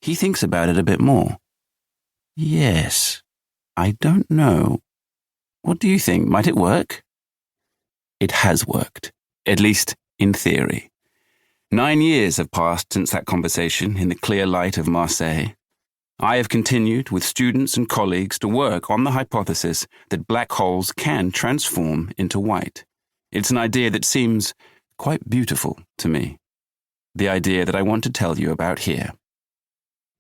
He thinks about it a bit more. Yes, I don't know. What do you think? Might it work? It has worked, at least in theory. 9 years have passed since that conversation in the clear light of Marseille. I have continued with students and colleagues to work on the hypothesis that black holes can transform into white. It's an idea that seems quite beautiful to me. The idea that I want to tell you about here.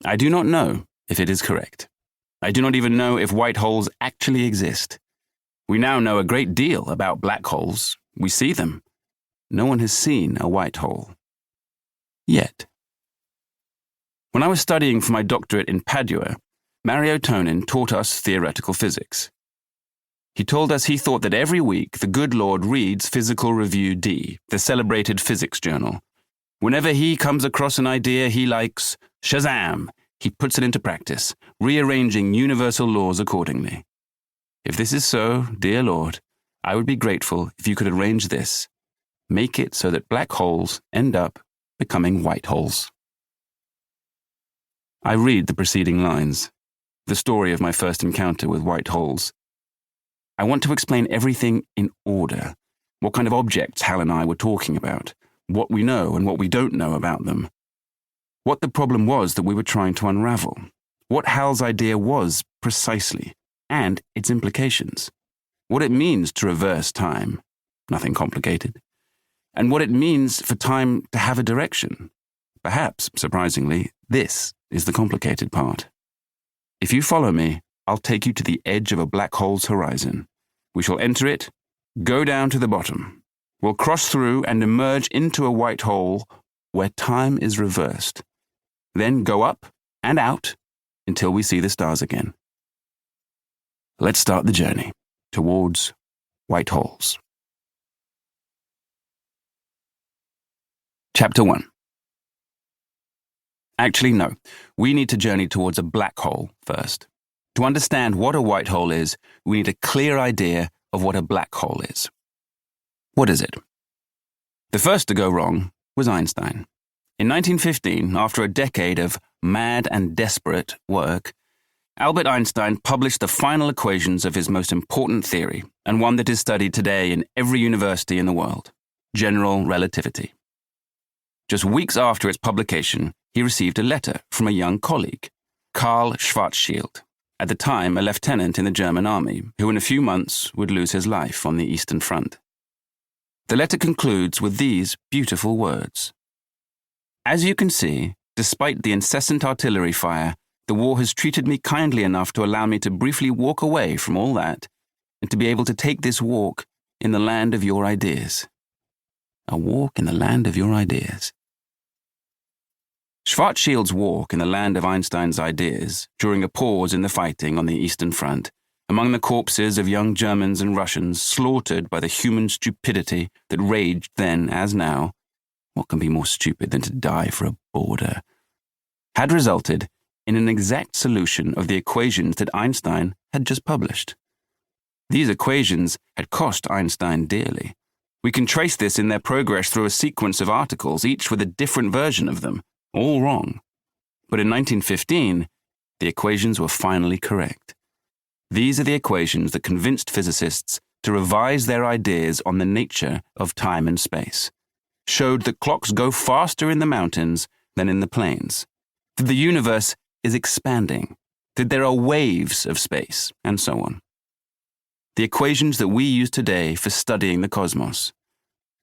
I do not know if it is correct. I do not even know if white holes actually exist. We now know a great deal about black holes. We see them. No one has seen a white hole. Yet. When I was studying for my doctorate in Padua, Mario Tonin taught us theoretical physics. He told us he thought that every week the good Lord reads Physical Review D, the celebrated physics journal. Whenever he comes across an idea he likes, Shazam! He puts it into practice, rearranging universal laws accordingly. If this is so, dear Lord, I would be grateful if you could arrange this. Make it so that black holes end up becoming white holes. I read the preceding lines, the story of my first encounter with white holes. I want to explain everything in order, what kind of objects Hal and I were talking about, what we know and what we don't know about them, what the problem was that we were trying to unravel, what Hal's idea was precisely, and its implications, what it means to reverse time, nothing complicated, and what it means for time to have a direction. Perhaps, surprisingly, this is the complicated part. If you follow me, I'll take you to the edge of a black hole's horizon. We shall enter it, go down to the bottom. We'll cross through and emerge into a white hole where time is reversed. Then go up and out until we see the stars again. Let's start the journey towards white holes. Chapter 1. Actually, no. We need to journey towards a black hole first. To understand what a white hole is, we need a clear idea of what a black hole is. What is it? The first to go wrong was Einstein. In 1915, after a decade of mad and desperate work, Albert Einstein published the final equations of his most important theory, and one that is studied today in every university in the world, general relativity. Just weeks after its publication, he received a letter from a young colleague, Karl Schwarzschild, at the time a lieutenant in the German army, who in a few months would lose his life on the Eastern Front. The letter concludes with these beautiful words. As you can see, despite the incessant artillery fire, the war has treated me kindly enough to allow me to briefly walk away from all that and to be able to take this walk in the land of your ideas. A walk in the land of your ideas. Schwarzschild's walk in the land of Einstein's ideas, during a pause in the fighting on the Eastern Front, among the corpses of young Germans and Russians slaughtered by the human stupidity that raged then as now, what can be more stupid than to die for a border, had resulted in an exact solution of the equations that Einstein had just published. These equations had cost Einstein dearly. We can trace this in their progress through a sequence of articles, each with a different version of them, all wrong. But in 1915, the equations were finally correct. These are the equations that convinced physicists to revise their ideas on the nature of time and space, showed that clocks go faster in the mountains than in the plains, that the universe is expanding, that there are waves of space, and so on. The equations that we use today for studying the cosmos,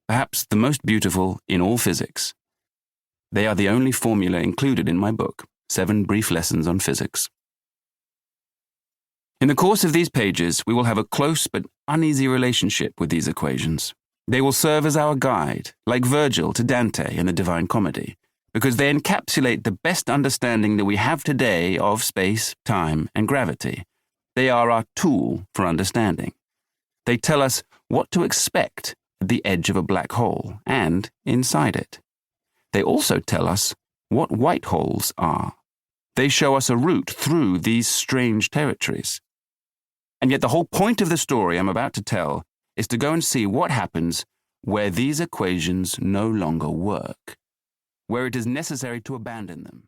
perhaps the most beautiful in all physics. They are the only formula included in my book, 7 Brief Lessons on Physics. In the course of these pages, we will have a close but uneasy relationship with these equations. They will serve as our guide, like Virgil to Dante in the Divine Comedy, because they encapsulate the best understanding that we have today of space, time, and gravity. They are our tool for understanding. They tell us what to expect at the edge of a black hole and inside it. They also tell us what white holes are. They show us a route through these strange territories. And yet the whole point of the story I'm about to tell is to go and see what happens where these equations no longer work, where it is necessary to abandon them.